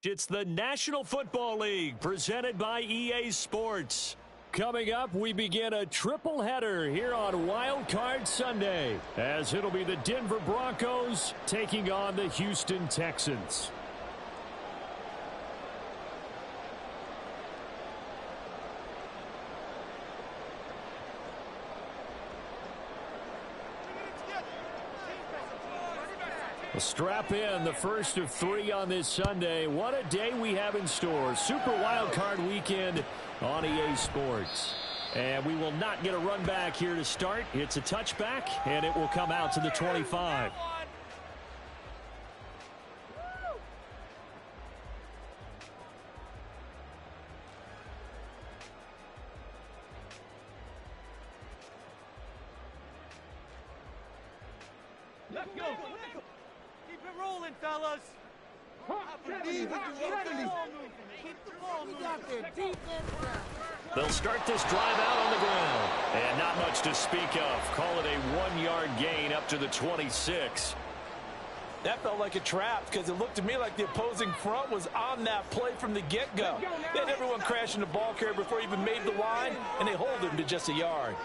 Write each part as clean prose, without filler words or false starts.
It's the National Football League presented by EA Sports. Coming up, we begin a triple header here on Wildcard Sunday, as it'll be the Denver Broncos taking on the Houston Texans. Strap in, the first of 3 on this Sunday. What a day we have in store. Super Wildcard Weekend on EA Sports. And we will not get a run back here to start. It's a touchback, and it will come out to the 25. Let's go. Keep it rolling, fellas. They'll start this drive out on the ground. And not much to speak of. Call it a 1-yard gain up to the 26. That felt like a trap because it looked to me like the opposing front was on that play from the get-go. They had everyone crashing the ball carrier before he even made the line, and they hold him to just a yard.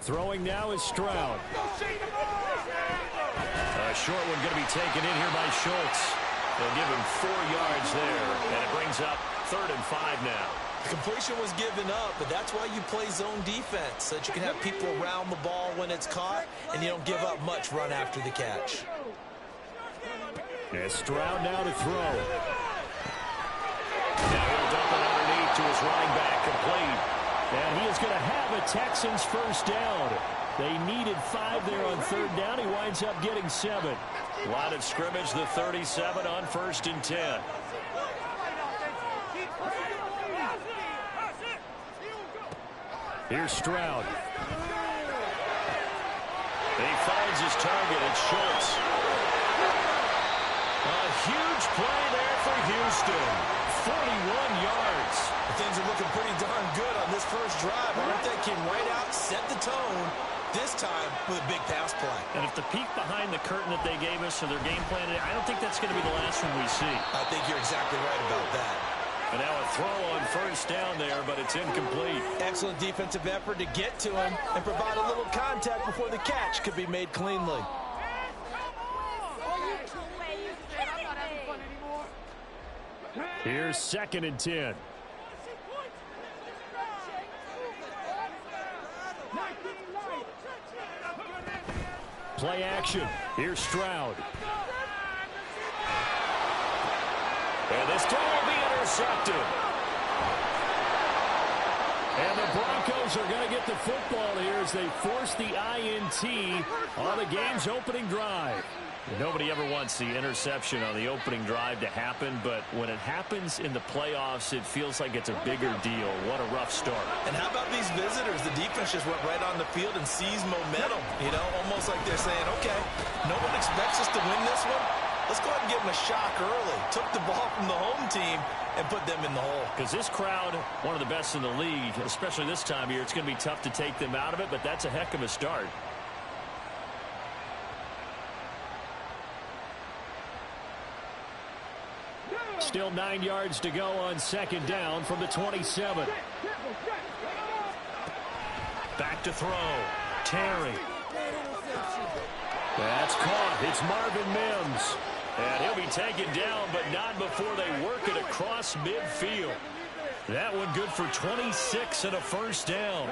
Throwing now is Stroud. A short one going to be taken in here by Schultz. They'll give him 4 yards there, and it brings up 3rd and 5 now. The completion was given up, but that's why you play zone defense, so that you can have people around the ball when it's caught, and you don't give up much run after the catch. And Stroud now to throw. Now he'll dump it underneath to his running back, complete. And he is going to have a Texans first down. They needed 5 there on 3rd down. He winds up getting 7. Line of scrimmage, the 37 on 1st and 10. Here's Stroud. And he finds his target. It's Schultz. A huge play there for Houston. 41 yards. Things are looking pretty darn good on this first drive, aren't they? Came right out, set the tone, this time with a big pass play. And if the peek behind the curtain that they gave us for their game plan, I don't think that's going to be the last one we see. I think you're exactly right about that. And now a throw on 1st down there, but it's incomplete. Excellent defensive effort to get to him and provide a little contact before the catch could be made cleanly. Here's 2nd and 10. Play action. Here's Stroud. And this time will be intercepted. And the Broncos are going to get the football here as they force the INT on the game's opening drive. Nobody ever wants the interception on the opening drive to happen, but when it happens in the playoffs, it feels like it's a bigger deal. What a rough start. And how about these visitors? The defense just went right on the field and seized momentum. You know, almost like they're saying, okay, no one expects us to win this one. Let's go ahead and give them a shock early. Took the ball from the home team and put them in the hole. Because this crowd, one of the best in the league, especially this time of year, it's going to be tough to take them out of it, but that's a heck of a start. Still 9 yards to go on 2nd down from the 27. Back to throw. Terry. That's caught. It's Marvin Mims. And he'll be taken down, but not before they work it across midfield. That one good for 26 and a 1st down.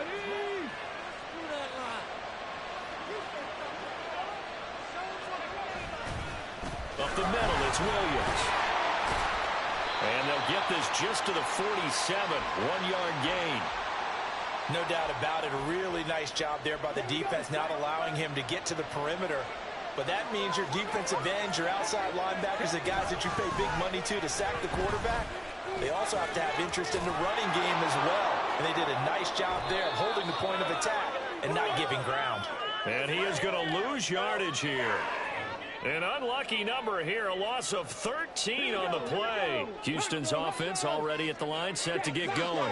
Up the middle, it's Williams. And they'll get this just to the 47, 1-yard gain. No doubt about it. A really nice job there by the defense, not allowing him to get to the perimeter. But that means your defensive ends, your outside linebackers, the guys that you pay big money to sack the quarterback, they also have to have interest in the running game as well. And they did a nice job there of holding the point of attack and not giving ground. And he is going to lose yardage here. An unlucky number here, a loss of 13 on the play. Houston's offense already at the line, set to get going.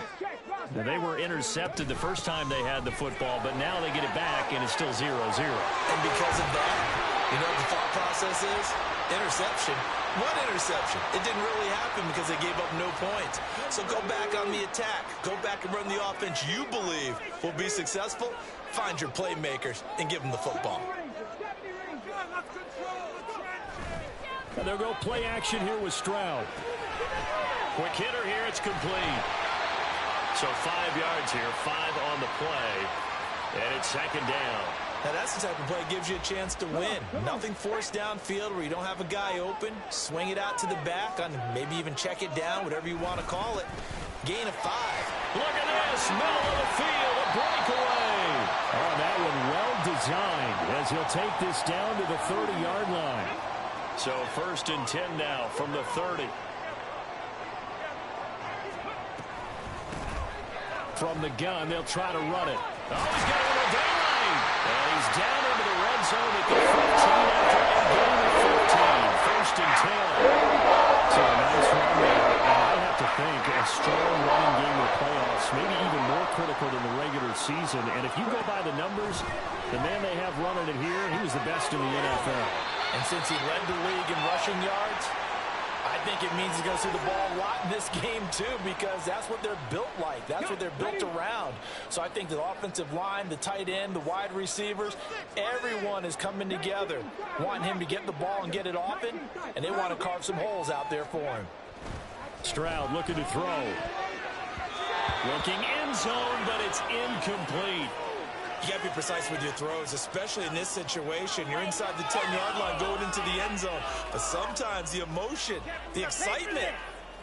Now, they were intercepted the first time they had the football, but now they get it back, and it's still 0-0. And because of that, you know what the thought process is? Interception. One interception. It didn't really happen because they gave up no points. So go back on the attack. Go back and run the offense you believe will be successful. Find your playmakers and give them the football. And they'll go play action here with Stroud. Quick hitter here. It's complete. So 5 yards here, 5 on the play. And it's second down. Now, that's the type of play that gives you a chance to win. Nothing forced downfield where you don't have a guy open. Swing it out to the back, on maybe even check it down, whatever you want to call it. Gain of 5. Look at this, middle of the field, a breakaway. Oh, that one well designed as he'll take this down to the 30-yard line. So 1st and 10 now from the 30. From the gun, they'll try to run it. Oh, he's got a little daylight. And he's down into the red zone at the 15 after a gain of 15. 1st and 10. So a nice run there. And I have to think a strong running game of playoffs, maybe even more critical than the regular season. And if you go by the numbers, the man they have running it here, he was the best in the NFL. And since he led the league in rushing yards, I think it means he's going to see the ball a lot in this game, too, because that's what they're built like. That's what they're built around. So I think the offensive line, the tight end, the wide receivers, everyone is coming together, wanting him to get the ball and get it often, and they want to carve some holes out there for him. Stroud looking to throw. Looking end zone, but it's incomplete. You got to be precise with your throws, especially in this situation. You're inside the 10-yard line going into the end zone. But sometimes the emotion, the excitement,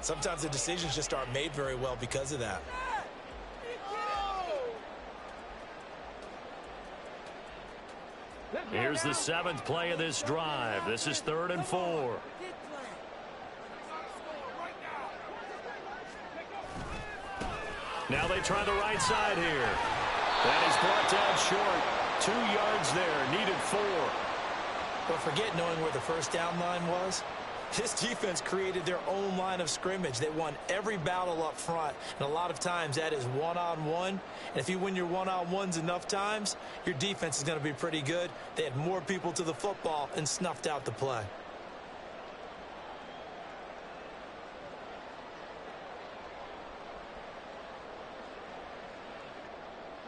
sometimes the decisions just aren't made very well because of that. Here's the 7th play of this drive. This is 3rd and 4. Now they try the right side here. That is brought down short. 2 yards there. Needed 4. But forget knowing where the first down line was. This defense created their own line of scrimmage. They won every battle up front. And a lot of times that is one-on-one. And if you win your one-on-ones enough times, your defense is going to be pretty good. They had more people to the football and snuffed out the play.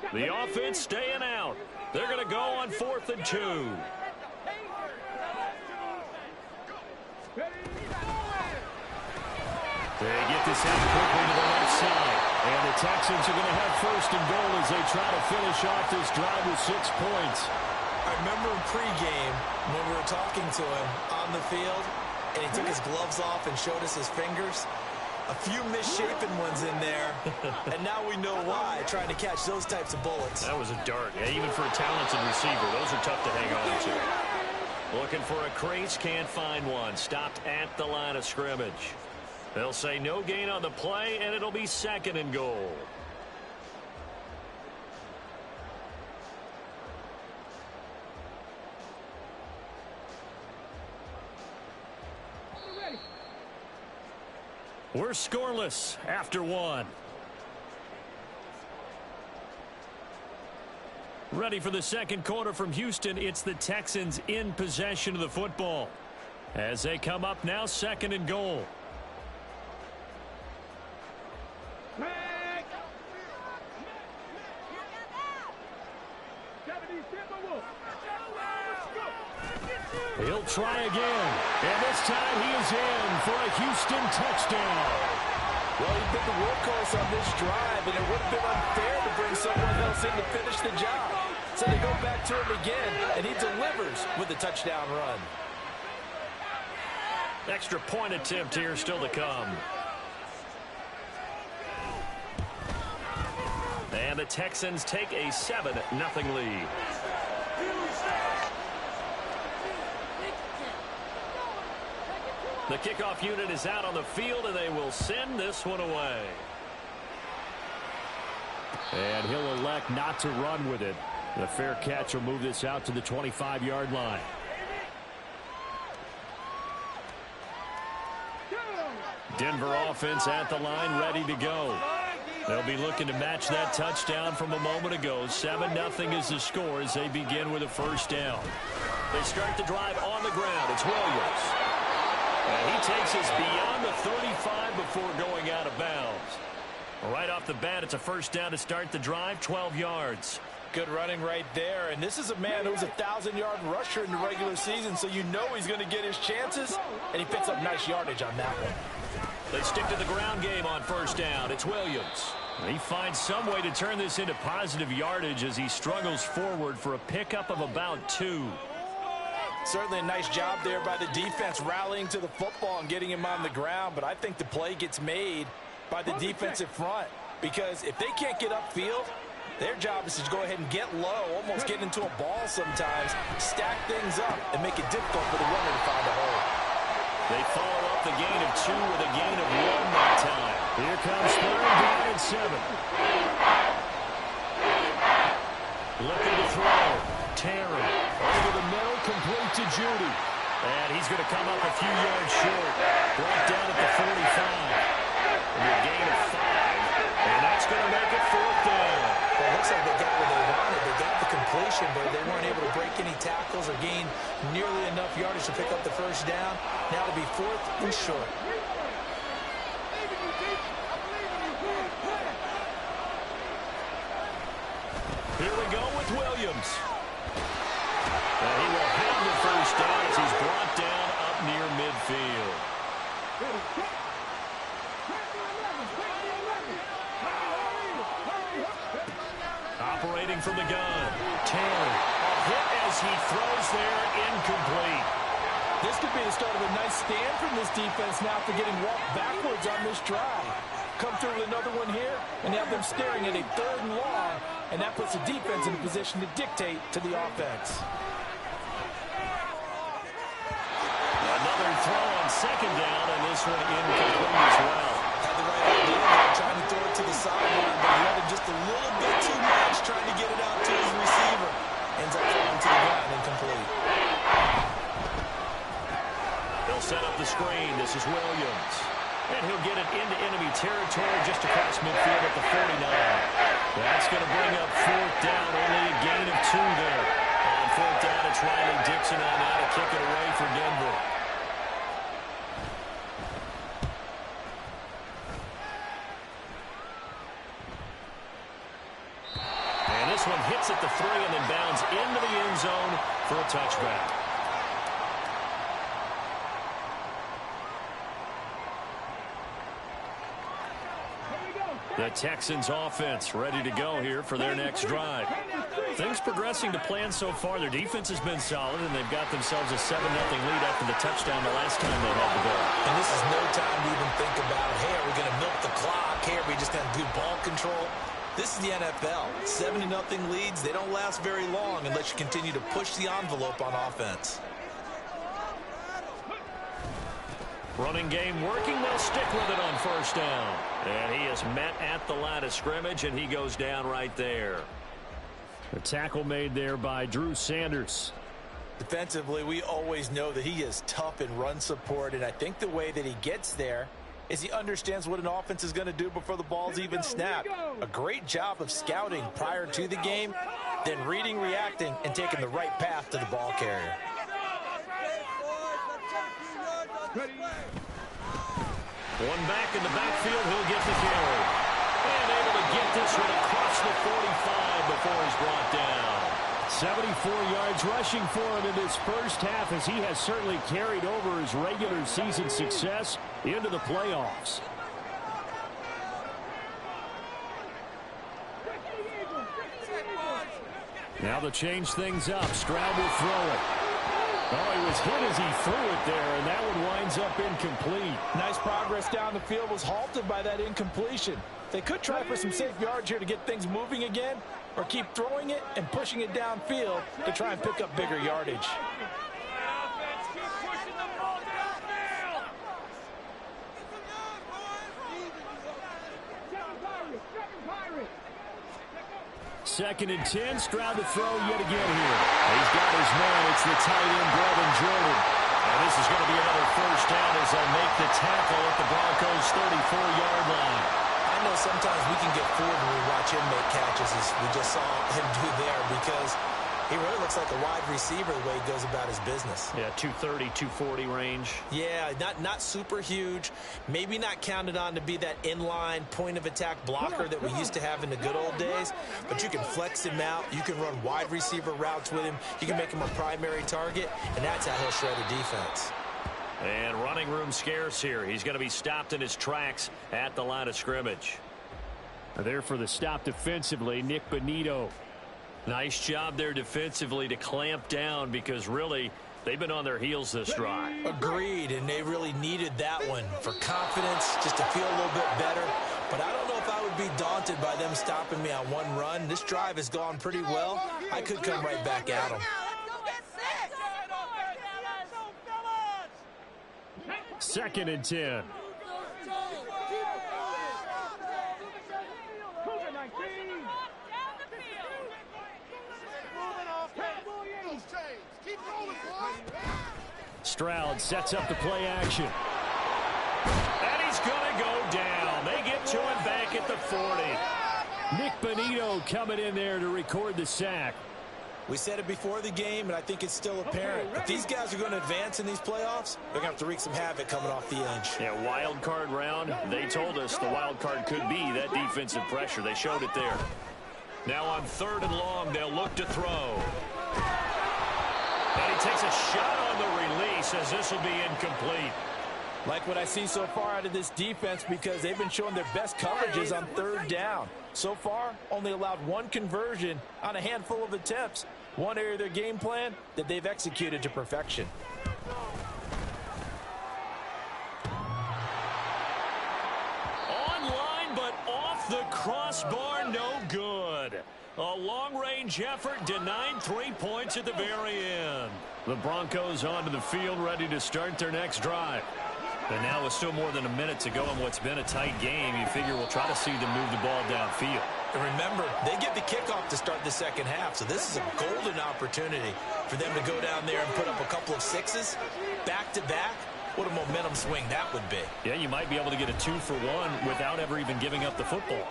The offense staying out. They're going to go on 4th and 2. They get this out quickly to the left side. And the Texans are going to have 1st and goal as they try to finish off this drive with 6 points. I remember in pregame when we were talking to him on the field, and he took his gloves off and showed us his fingers. A few misshapen ones in there, and now we know why, trying to catch those types of bullets. That was a dart. Yeah, even for a talented receiver, those are tough to hang on to. Looking for a crease, can't find one. Stopped at the line of scrimmage. They'll say no gain on the play, and it'll be 2nd and goal. We're scoreless after 1. Ready for the second quarter from Houston. It's the Texans in possession of the football. As they come up now, 2nd and goal. He'll try again. And this time he is in for a Houston touchdown. Well, he's been the workhorse on this drive, and it would have been unfair to bring someone else in to finish the job. So they go back to him again, and he delivers with a touchdown run. Extra point attempt here still to come. And the Texans take a 7-0 lead. The kickoff unit is out on the field, and they will send this one away. And he'll elect not to run with it. The fair catch will move this out to the 25-yard line. Denver offense at the line, ready to go. They'll be looking to match that touchdown from a moment ago. 7-0 is the score as they begin with a first down. They start the drive on the ground. It's Williams. And he takes us beyond the 35 before going out of bounds. Right off the bat, it's a first down to start the drive, 12 yards. Good running right there. And this is a man who was a 1,000-yard rusher in the regular season, so you know he's going to get his chances. And he picks up nice yardage on that one. They stick to the ground game on first down. It's Williams. He finds some way to turn this into positive yardage as he struggles forward for a pickup of about 2. Certainly a nice job there by the defense rallying to the football and getting him on the ground. But I think the play gets made by the defensive front, because if they can't get upfield, their job is to go ahead and get low, almost get into a ball sometimes, stack things up, and make it difficult for the runner to find a hole. They follow up the gain of 2 with a gain of 1 that time. Here comes third down and 7. Looking to throw. Terry over the middle, complete to Judy. And he's going to come up a few yards short. Brought down at the 45. And a gain of 5. And that's going to make it fourth down. Well, it looks like they got what they wanted. They got the completion, but they weren't able to break any tackles or gain nearly enough yardage to pick up the first down. Now to be fourth and short. Here we go with Williams. And he will have the first down as he's brought down up near midfield. Operating from the gun. Terry. Hit as he throws there, incomplete. This could be the start of a nice stand from this defense now for getting walked backwards on this drive. Come through with another one here and have them staring at a 3rd and long, and that puts the defense in a position to dictate to the offense. Another throw on second down, and this one incomplete as well. Had the right idea there, trying to throw it to the sideline, but he let him just a little bit too much, trying to get it out to his receiver. Ends up throwing to the ground, incomplete. They'll set up the screen. This is Williams. And he'll get it into enemy territory just across midfield at the 49. That's going to bring up fourth down, only a gain of 2 there. On fourth down, it's Riley Dixon on out to kick it away for Denver. And this one hits at the 3 and then bounds into the end zone for a touchback. The Texans offense ready to go here for their next drive. Things progressing to plan so far. Their defense has been solid, and they've got themselves a 7-0 lead after the touchdown the last time they had the ball. And this is no time to even think about, hey, are we going to milk the clock? Hey, are we just going to do ball control? This is the NFL. 7-0 leads, they don't last very long unless you continue to push the envelope on offense. Running game working. They'll stick with it on first down. And he is met at the line of scrimmage, and he goes down right there. A tackle made there by Drew Sanders. Defensively, we always know that he is tough in run support, and I think the way that he gets there is he understands what an offense is going to do before the ball's even snapped. A great job of scouting prior to the game, then reading, reacting, and taking the right path to the ball carrier. One back in the backfield, he'll get the carry. And able to get this one across the 45 before he's brought down. 74 yards rushing for him in this first half, as he has certainly carried over his regular season success into the playoffs. Now to change things up, Stroud will throw it. Oh, he was hit as he threw it there, and that one winds up incomplete. Nice progress down the field, was halted by that incompletion. They could try for some safe yards here to get things moving again, or keep throwing it and pushing it downfield to try and pick up bigger yardage. Second and 10, Stroud to throw yet again here. He's got his man. It's the tight end, Brevin Jordan. And this is going to be another first down as they'll make the tackle at the Broncos' 34-yard line. I know sometimes we can get fooled when we watch him make catches, as we just saw him do there, because he really looks like a wide receiver the way he goes about his business. Yeah, 230, 240 range. Yeah, not super huge. Maybe not counted on to be that inline point-of-attack blocker that we used to have in the good old days. But you can flex him out. You can run wide receiver routes with him. You can make him a primary target, and that's how he'll shred a defense. And running room scarce here. He's going to be stopped in his tracks at the line of scrimmage. There for the stop defensively, Nick Bonito. Nice job there defensively to clamp down, because really they've been on their heels this drive. Agreed, and they really needed that one for confidence, just to feel a little bit better. But I don't know if I would be daunted by them stopping me on one run. This drive has gone pretty well. I could come right back at them. 2nd and 10. Stroud sets up the play action. And he's going to go down. They get to him back at the 40. Nick Bonito coming in there to record the sack. We said it before the game, and I think it's still apparent. If these guys are going to advance in these playoffs, they're going to have to wreak some havoc coming off the edge. Yeah, wild card round. They told us the wild card could be that defensive pressure. They showed it there. Now on 3rd and long, they'll look to throw. And he takes a shot on the release, as this will be incomplete. Like what I see so far out of this defense, because they've been showing their best coverages on 3rd down. So far, only allowed one conversion on a handful of attempts. One area of their game plan that they've executed to perfection. Online, but off the crossbar, no good. A long-range effort denied 3 points at the very end. The Broncos onto the field, ready to start their next drive. And now with still more than a minute to go in what's been a tight game, you figure we'll try to see them move the ball downfield. And remember, they get the kickoff to start the second half, so this is a golden opportunity for them to go down there and put up a couple of sixes back-to-back. What a momentum swing that would be. Yeah, you might be able to get a 2-for-1 without ever even giving up the football.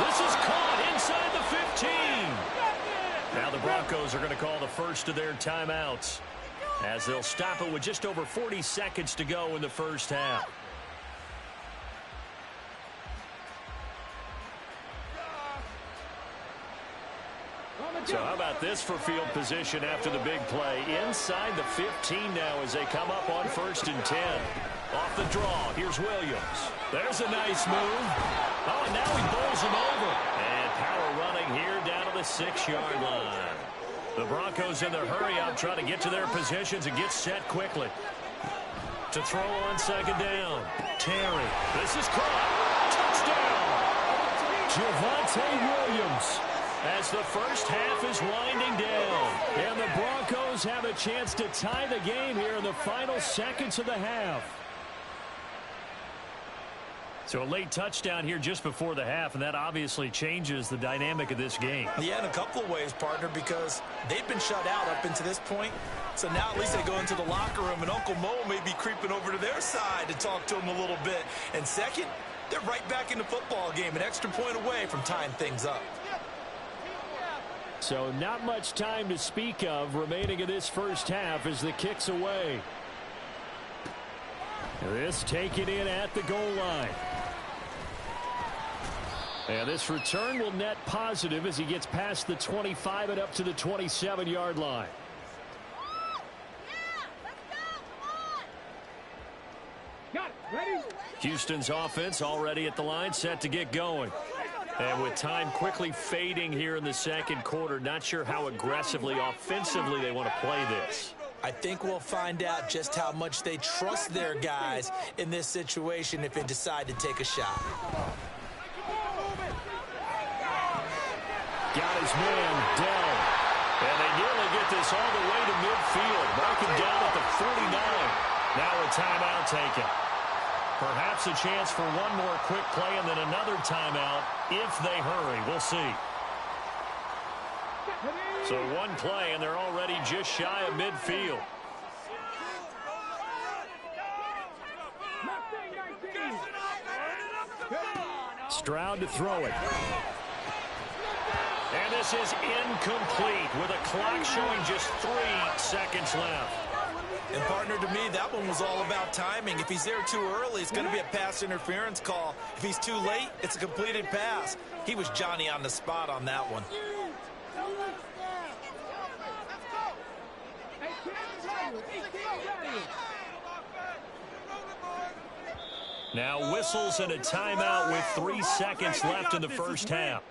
This is caught inside the 15. Now the Broncos are going to call the first of their timeouts, as they'll stop it with just over 40 seconds to go in the first half. So how about this for field position after the big play? Inside the 15 now as they come up on 1st and 10. Off the draw, here's Williams. There's a nice move. Oh, and now he bowls him over. And power running here down to the 6-yard line. The Broncos in their hurry-up trying to get to their positions and get set quickly. To throw on 2nd down. Terry. This is caught. Touchdown. Javonte Williams. As the first half is winding down. And the Broncos have a chance to tie the game here in the final seconds of the half. So a late touchdown here just before the half, and that obviously changes the dynamic of this game. Yeah, in a couple of ways, partner, because they've been shut out up until this point. So now at least they go into the locker room, and Uncle Mo may be creeping over to their side to talk to him a little bit. And second, they're right back in the football game, an extra point away from tying things up. So not much time to speak of remaining in this first half as the kick's away. This taken in at the goal line. And this return will net positive as he gets past the 25 and up to the 27-yard line. Houston's offense already at the line, set to get going. And with time quickly fading here in the second quarter, not sure how aggressively, offensively they want to play this. I think we'll find out just how much they trust their guys in this situation if they decide to take a shot. Got his man, Dell. And they nearly get this all the way to midfield. Mark him down at the 49. Now a timeout taken. Perhaps a chance for one more quick play and then another timeout if they hurry. We'll see. So one play, and they're already just shy of midfield. Stroud to throw it. And this is incomplete with a clock showing just 3 seconds left. And, partner, to me, that one was all about timing. If he's there too early, it's going to be a pass interference call. If he's too late, it's a completed pass. He was Johnny on the spot on that one. Now whistles and a timeout with 3 seconds left in the first half.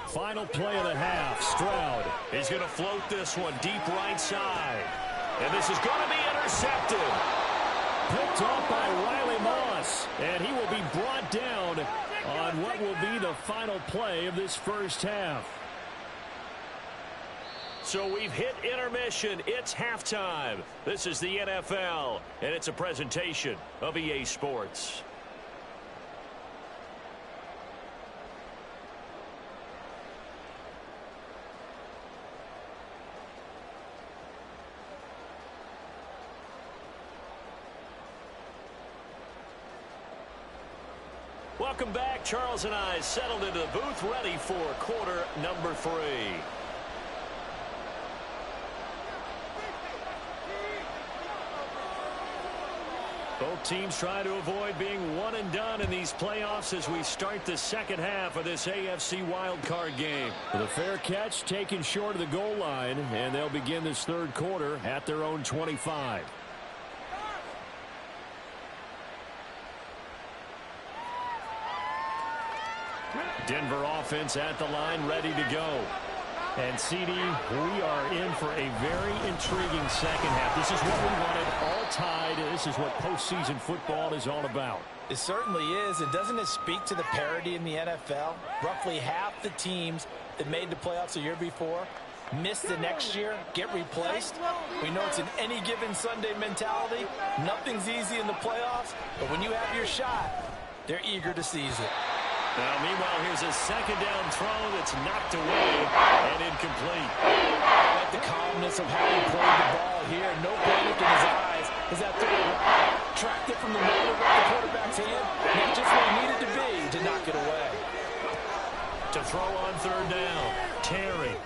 Final play of the half. Stroud is going to float this one deep right side. And this is going to be intercepted. Picked off by Riley Moss. And he will be brought down on what will be the final play of this first half. So we've hit intermission. It's halftime. This is the NFL, and it's a presentation of EA Sports. Welcome back. Charles and I settled into the booth, ready for quarter number 3. Both teams try to avoid being one and done in these playoffs as we start the second half of this AFC wildcard game. The fair catch taken short of the goal line, and they'll begin this third quarter at their own 25. Denver offense at the line, ready to go. And, CD, we are in for a very intriguing second half. This is what we wanted, all tied. This is what postseason football is all about. It certainly is. And doesn't it speak to the parity in the NFL? Roughly half the teams that made the playoffs a year before miss the next year, get replaced. We know it's an any given Sunday mentality. Nothing's easy in the playoffs, but when you have your shot, they're eager to seize it. Now, meanwhile, here's a second down throw that's knocked away and incomplete. I like the calmness of how he played the ball here. No panic in his eyes. As that throw tracked it from the middle of the quarterback's hand, and just where he needed to be to knock it away. To throw on third down, Terry.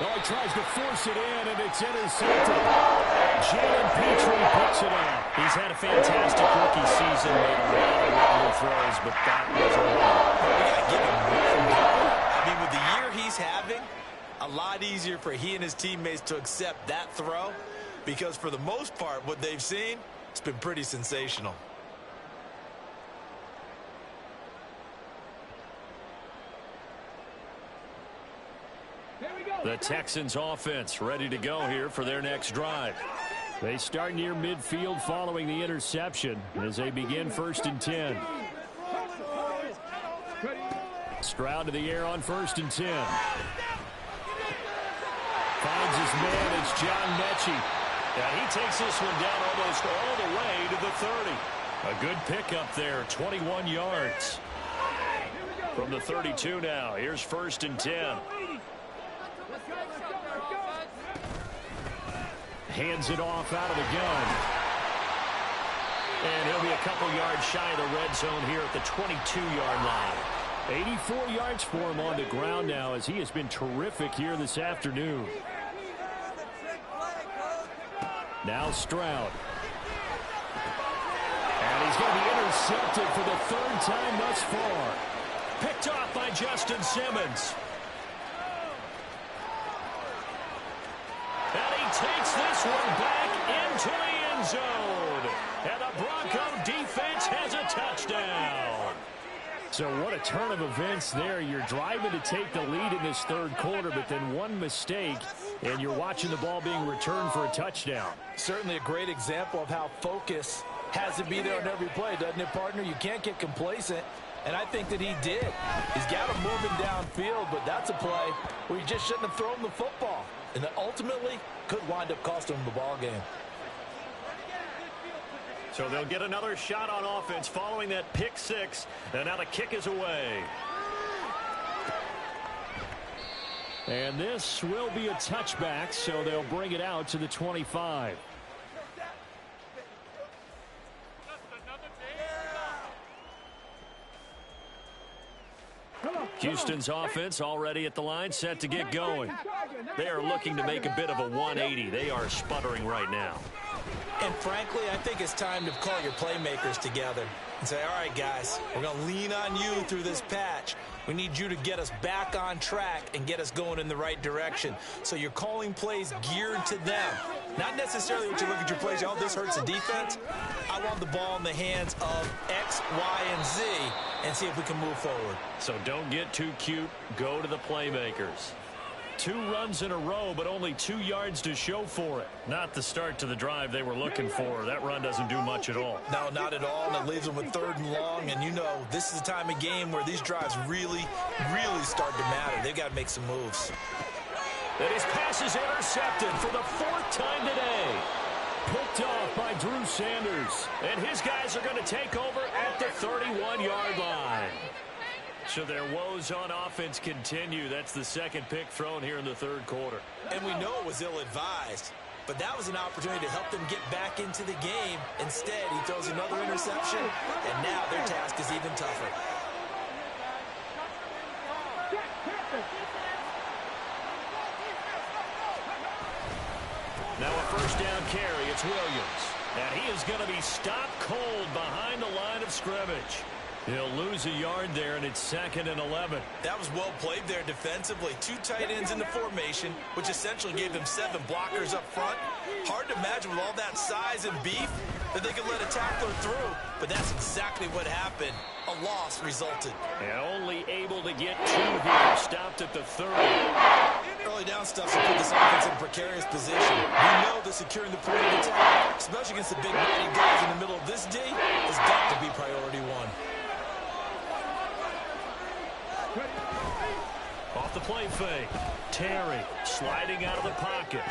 Oh, he tries to force it in, and it's intercepted. Jalen Petrie picks it up. He's had a fantastic rookie season. Made a lot of throws, but that was a lot. We got to give him one. I mean, with the year he's having, a lot easier for he and his teammates to accept that throw because for the most part, what they've seen, it's been pretty sensational. The Texans offense ready to go here for their next drive. They start near midfield following the interception as they begin 1st and 10. Stroud to the air on 1st and 10. Finds his man. It's John Mechie. And he takes this one down almost all the way to the 30. A good pickup there, 21 yards. From the 32 now, here's 1st and 10. Hands it off out of the gun. And he'll be a couple yards shy of the red zone here at the 22-yard line. 84 yards for him on the ground now as he has been terrific here this afternoon. Now Stroud. And he's going to be intercepted for the 3rd time thus far. Picked off by Justin Simmons. And he takes this one back into the end zone. And the Bronco defense has a touchdown. So what a turn of events there. You're driving to take the lead in this third quarter, but then one mistake, and you're watching the ball being returned for a touchdown. Certainly a great example of how focus has to be there on every play, doesn't it, partner? You can't get complacent, and I think that he did. He's got him moving downfield, but that's a play where you just shouldn't have thrown the football. And that ultimately could wind up costing him the ball game. So they'll get another shot on offense following that pick six. And now the kick is away. And this will be a touchback, so they'll bring it out to the 25. Houston's offense already at the line, set to get going. They are looking to make a bit of a 180. They are sputtering right now. And frankly, I think it's time to call your playmakers together and say, all right, guys, we're going to lean on you through this patch. We need you to get us back on track and get us going in the right direction. So you're calling plays geared to them. Not necessarily what you look at your plays, oh, this hurts the defense. I want the ball in the hands of X, Y, and Z and see if we can move forward. So don't get too cute. Go to the playmakers. 2 runs in a row, but only 2 yards to show for it. Not the start to the drive they were looking for. That run doesn't do much at all. No, not at all, and it leaves them with 3rd and long. And you know, this is the time of game where these drives really, really start to matter. They've got to make some moves. And his pass is intercepted for the 4th time today. Picked off by Drew Sanders. And his guys are going to take over at the 31-yard line. So their woes on offense continue. That's the 2nd pick thrown here in the 3rd quarter. And we know it was ill-advised, but that was an opportunity to help them get back into the game. Instead, he throws another interception, and now their task is even tougher. Now a 1st down carry. It's Williams. And he is going to be stopped cold behind the line of scrimmage. He'll lose a yard there, and it's 2nd and 11. That was well played there defensively. 2 tight ends in the formation, which essentially gave them 7 blockers up front. Hard to imagine with all that size and beef that they could let a tackler through, but that's exactly what happened. A loss resulted. And only able to get 2 here, stopped at the 30. Early down stuff to put this offense in a precarious position. We know that securing the perimeter attack, especially against the big mighty guys in the middle of this D, has got to be priority 1. Off the play fake. Terry sliding out of the pocket.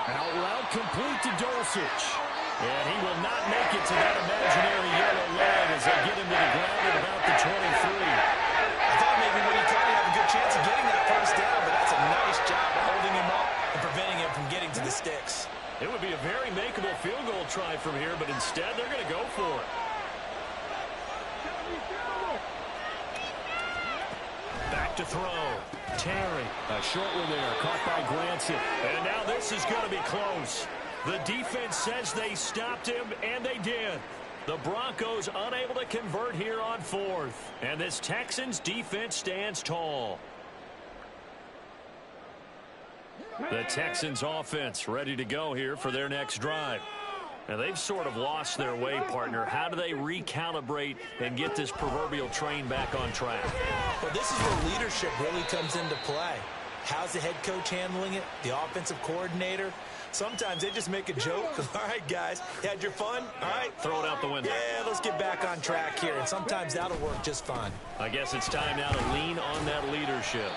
Out route complete to Dulcich. And he will not make it to that imaginary yellow line as they get him to the ground at about the 23. I thought maybe when he caught, he'd have a good chance of getting that 1st down, but that's a nice job of holding him up and preventing him from getting to the sticks. It would be a very makeable field goal try from here, but instead they're going to go for it. Back to throw. Terry, a short one there, caught by Granson. And now this is going to be close. The defense says they stopped him, and they did. The Broncos unable to convert here on 4th. And this Texans defense stands tall. The Texans offense ready to go here for their next drive. Now, they've sort of lost their way, partner. How do they recalibrate and get this proverbial train back on track? Well, this is where leadership really comes into play. How's the head coach handling it? The offensive coordinator? Sometimes they just make a joke. All right, guys, you had your fun? All right. Throw it out the window. Yeah, let's get back on track here. And sometimes that'll work just fine. I guess it's time now to lean on that leadership.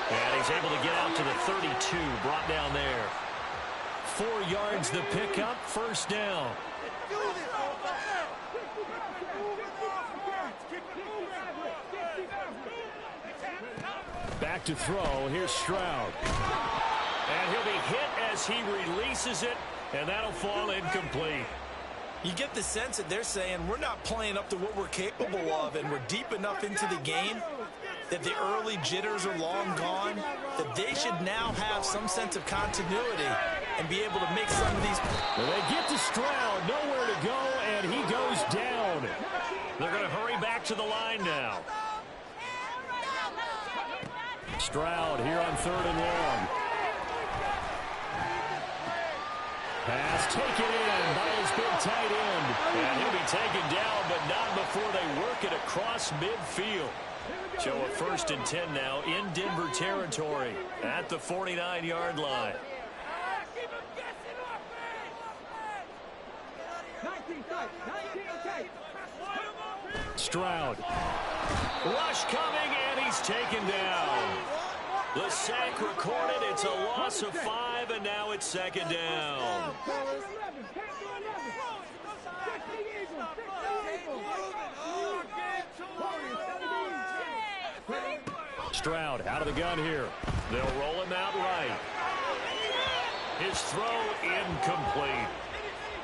And he's able to get out to the 32, brought down there. 4 yards the pickup, 1st down. Back to throw. Here's Stroud. And he'll be hit as he releases it, and that'll fall incomplete. You get the sense that they're saying we're not playing up to what we're capable of, and we're deep enough into the game that the early jitters are long gone, that they should now have some sense of continuity and be able to make some of these. Well, they get to Stroud, nowhere to go, and he goes down. They're going to hurry back to the line now. Stroud here on 3rd and long. Pass taken in by his big tight end. And he'll be taken down, but not before they work it across midfield. So a 1st and 10 now in Denver territory at the 49-yard line. Stroud. Rush coming, and he's taken down. The sack recorded. It's a loss of 5, and now it's 2nd down. Stroud out of the gun here. They'll roll him out right. His throw incomplete.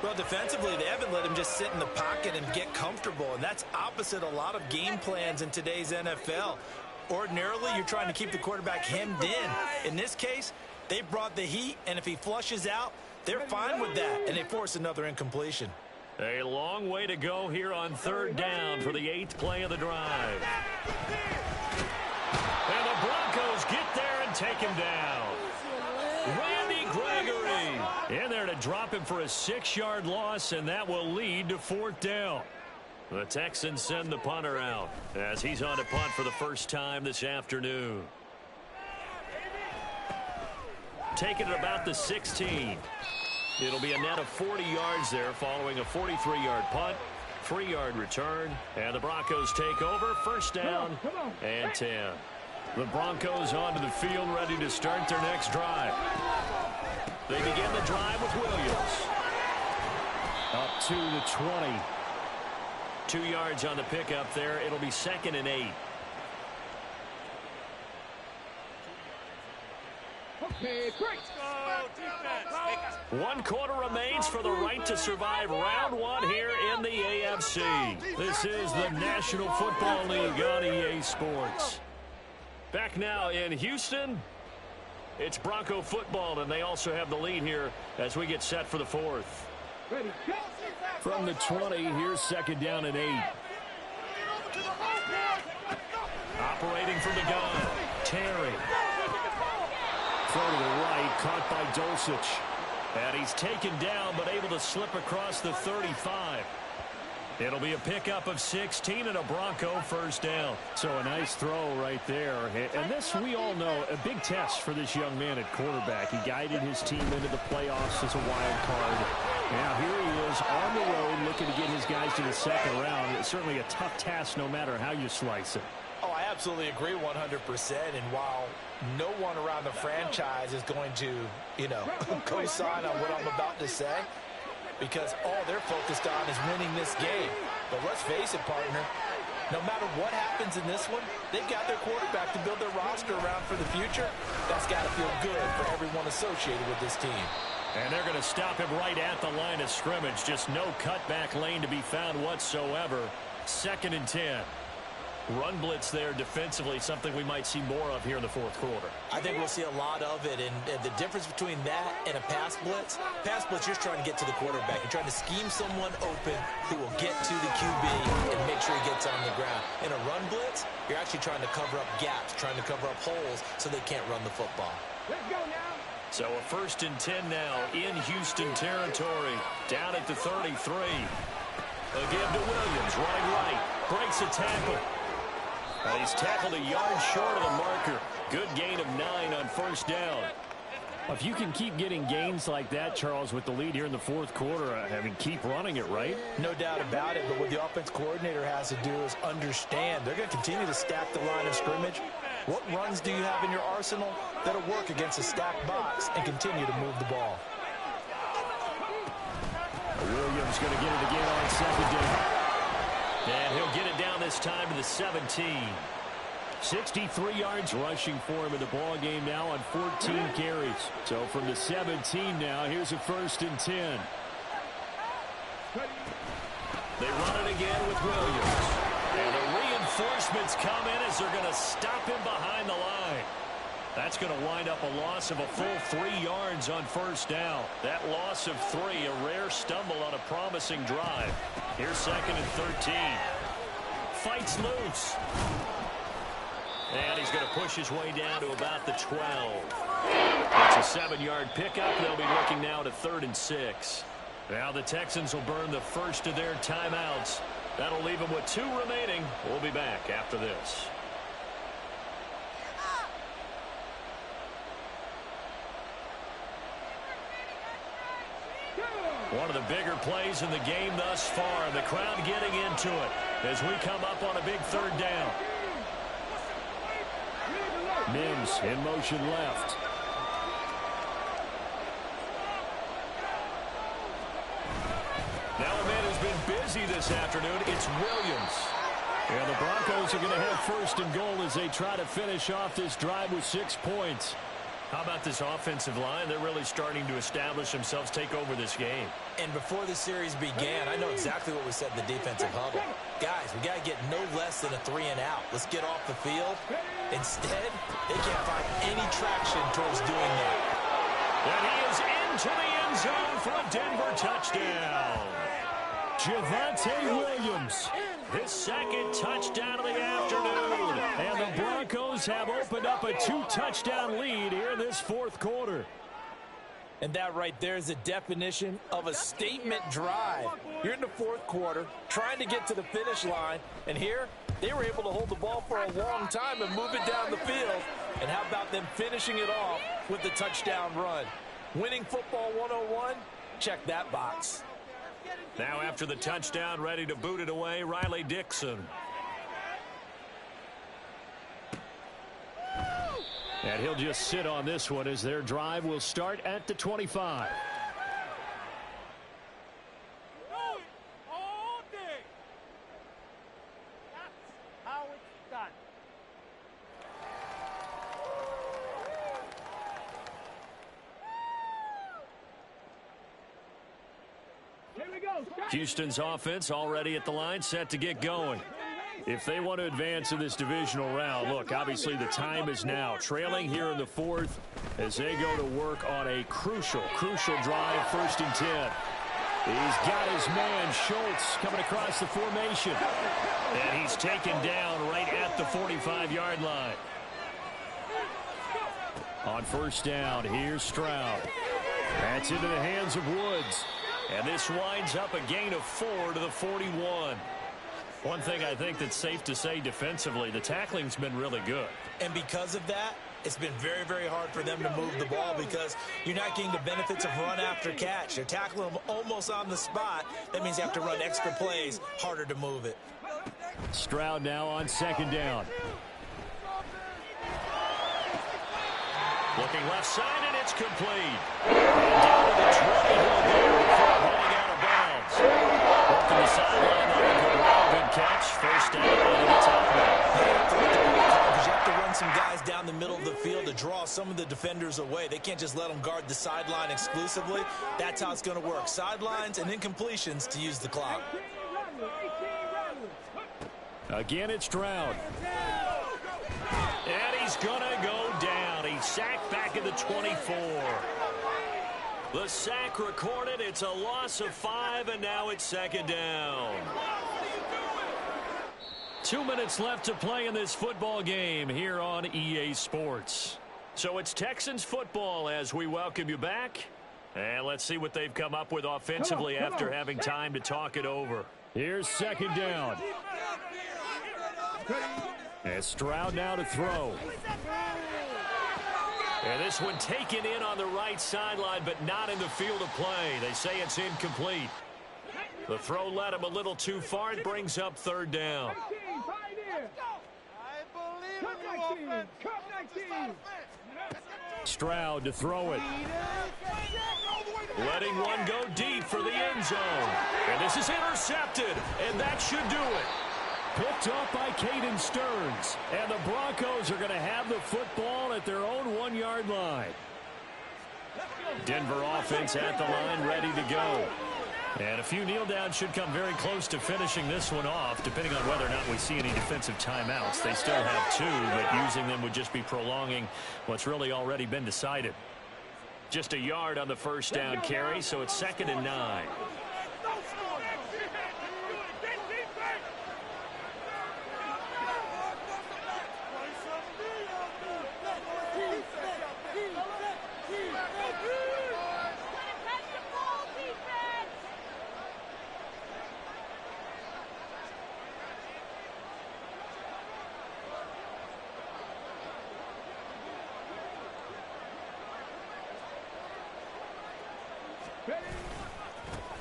Well, defensively, they haven't let him just sit in the pocket and get comfortable, and that's opposite a lot of game plans in today's NFL. Ordinarily, you're trying to keep the quarterback hemmed in. In this case, they brought the heat, and if he flushes out, they're fine with that, and they force another incompletion. A long way to go here on third down for the 8th play of the drive. And the Broncos get there and take him down. Randy Gregory in there to drop him for a 6-yard loss, and that will lead to 4th down. The Texans send the punter out as he's on to punt for the first time this afternoon. Taking it about the 16. It'll be a net of 40 yards there following a 43-yard punt, 3-yard return, and the Broncos take over. First down and 10. The Broncos onto the field ready to start their next drive. They begin the drive with Williams. Up to the 20. 2 yards on the pickup there. It'll be 2nd and 8. Okay, great. One quarter remains for the right to survive round 1 here in the AFC. This is the National Football League on EA Sports. Back now in Houston, it's Bronco football, and they also have the lead here as we get set for the 4th. Ready, go. From the 20, here's 2nd down and 8. Operating from the gun, Terry. Throw to the right, caught by Dulcich. And he's taken down, but able to slip across the 35. It'll be a pickup of 16 and a Bronco first down. So a nice throw right there. And this, we all know, a big test for this young man at quarterback. He guided his team into the playoffs as a wild card. Now here he is on the road looking to get his guys to the 2nd round. It's certainly a tough task no matter how you slice it. Oh, I absolutely agree 100%. And while no one around the franchise is going to, co-sign on what I'm about to say, because all they're focused on is winning this game. But let's face it, partner, no matter what happens in this one, they've got their quarterback to build their roster around for the future. That's got to feel good for everyone associated with this team. And they're going to stop him right at the line of scrimmage. Just no cutback lane to be found whatsoever. 2nd and 10. Run blitz there defensively, something we might see more of here in the 4th quarter. I think we'll see a lot of it, and the difference between that and a pass blitz, you're just trying to get to the quarterback. You're trying to scheme someone open who will get to the QB and make sure he gets on the ground. In a run blitz, you're actually trying to cover up gaps, trying to cover up holes so they can't run the football. Let's go now. So a 1st and 10 now in Houston territory, down at the 33. A give to Williams, running right, breaks a tackle. And he's tackled a yard short of the marker. Good gain of 9 on first down. If you can keep getting gains like that, Charles, with the lead here in the 4th quarter, keep running it, right? No doubt about it, but what the offense coordinator has to do is understand they're going to continue to stack the line of scrimmage. What runs do you have in your arsenal that'll work against a stacked box and continue to move the ball? Williams going to get it again on 2nd down. And he'll get it down this time to the 17. 63 yards rushing for him in the ball game now on 14 carries. So from the 17 now, here's a 1st and 10. They run it again with Williams. And the reinforcements come in as they're going to stop him behind the line. That's going to wind up a loss of a full 3 yards on first down. That loss of 3, a rare stumble on a promising drive. Here's 2nd and 13. Fights loose. And he's going to push his way down to about the 12. It's a 7-yard pickup. They'll be looking now to 3rd and 6. Now the Texans will burn the first of their timeouts. That'll leave them with 2 remaining. We'll be back after this. One of the bigger plays in the game thus far. The crowd getting into it as we come up on a big 3rd down. Mims in motion left. Now a man who's been busy this afternoon. It's Williams. And the Broncos are going to have first and goal as they try to finish off this drive with 6 points. How about this offensive line? They're really starting to establish themselves, take over this game. And before the series began, I know exactly what we said in the defensive huddle. Guys, we got to get no less than a 3-and-out. Let's get off the field. Instead, they can't find any traction towards doing that. And he is into the end zone for a Denver touchdown. Javonte Williams, his second touchdown of the afternoon. And the Broncos have opened up a 2-touchdown lead here in this fourth quarter. And that right there is the definition of a statement drive. You're in the fourth quarter, trying to get to the finish line, and here they were able to hold the ball for a long time and move it down the field. And how about them finishing it off with the touchdown run? Winning football 101, check that box. Now after the touchdown, ready to boot it away, Riley Dixon. And he'll just sit on this one as their drive will start at the 25. All day. That's how it's done. Here we go. Houston's offense already at the line, set to get going. If they want to advance in this divisional round, look, obviously the time is now. Trailing here in the fourth as they go to work on a crucial drive, 1st and 10. He's got his man, Schultz, coming across the formation. And he's taken down right at the 45-yard line. On 1st down, here's Stroud. That's into the hands of Woods. And this winds up a gain of 4 to the 41. One thing I think that's safe to say defensively, the tackling's been really good. And because of that, it's been very, very hard for them to move the ball because you're not getting the benefits of run after catch. They're tackling them almost on the spot. That means you have to run extra plays, harder to move it. Stroud now on 2nd down. Looking left side, and it's complete. And down to the 20 he'll go before rolling out of bounds. Up to the sideline, good catch. 1st down, and it's out Because you have to run some guys down the middle of the field to draw some of the defenders away. They can't just let them guard the sideline exclusively. That's how it's going to work. Sidelines and incompletions to use the clock. Again, it's Stroud. And he's going to go down. He's sacked back at the 24. The sack recorded. It's a loss of 5, and now it's 2nd down. 2 minutes left to play in this football game here on EA Sports. So it's Texans football as we welcome you back. And let's see what they've come up with offensively after having time to talk it over. Here's 2nd down. And Stroud now to throw. And this one taken in on the right sideline, but not in the field of play. They say it's incomplete. The throw led him a little too far. It brings up 3rd down. Stroud to throw it. Letting one go deep for the end zone. And this is intercepted, and that should do it. Picked up by Caden Stearns. And the Broncos are going to have the football at their own 1-yard line. Denver offense at the line, ready to go. And a few kneel downs should come very close to finishing this one off, depending on whether or not we see any defensive timeouts. They still have 2, but using them would just be prolonging what's really already been decided. Just a yard on the 1st down carry, so it's 2nd and 9.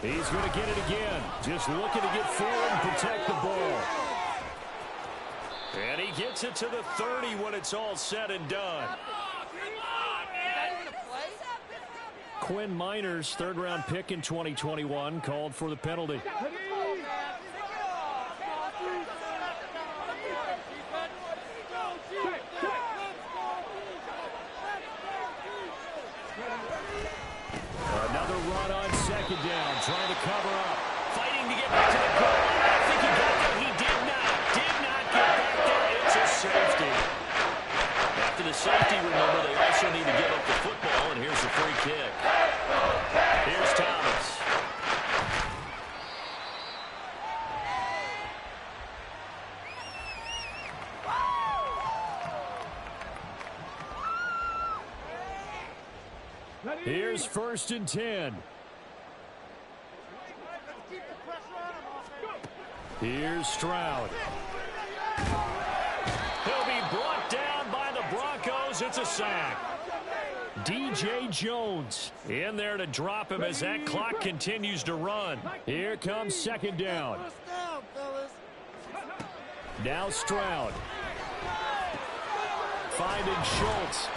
He's going to get it again. Just looking to get forward and protect the ball. And he gets it to the 30 when it's all said and done. Quinn Miners, 3rd-round pick in 2021, called for the penalty. trying to cover up. Fighting to get back to the goal. I think he got there. He did not. Did not get back there. It's a safety. After the safety, remember, they also need to give up the football, and here's the free kick. Here's Thomas. Here's 1st and 10. Here's Stroud. He'll be brought down by the Broncos. It's a sack. DJ Jones in there to drop him as that clock continues to run. Here comes 2nd down. Now Stroud. Finding Schultz.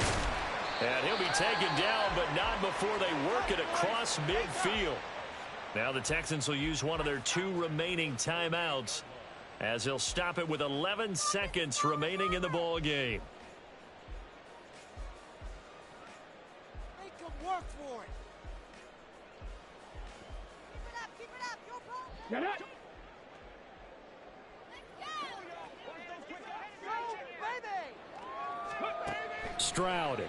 And he'll be taken down, but not before they work it across midfield. Now the Texans will use one of their 2 remaining timeouts as they'll stop it with 11 seconds remaining in the ball game. Make them work for it. Keep it up. Your ball. Get it. Stroud.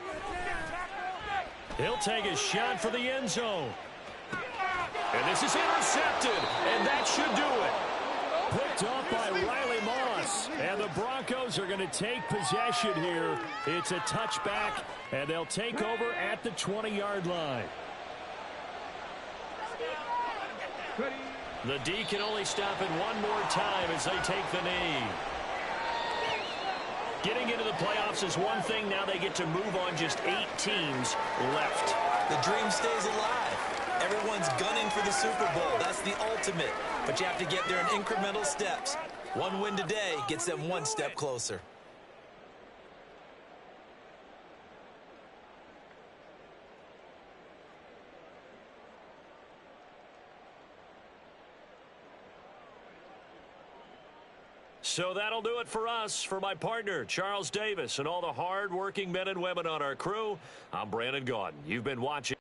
He'll take a shot for the end zone. And this is intercepted, and that should do it. Picked up by Riley Moss. And the Broncos are going to take possession here. It's a touchback, and they'll take over at the 20-yard line. The D can only stop it one more time as they take the knee. Getting into the playoffs is one thing. Now they get to move on. Just 8 teams left. The dream stays alive. Everyone's gunning for the Super Bowl. That's the ultimate. But you have to get there in incremental steps. One win today gets them one step closer. So that'll do it for us. For my partner, Charles Davis, and all the hard-working men and women on our crew, I'm Brandon Gaudin. You've been watching.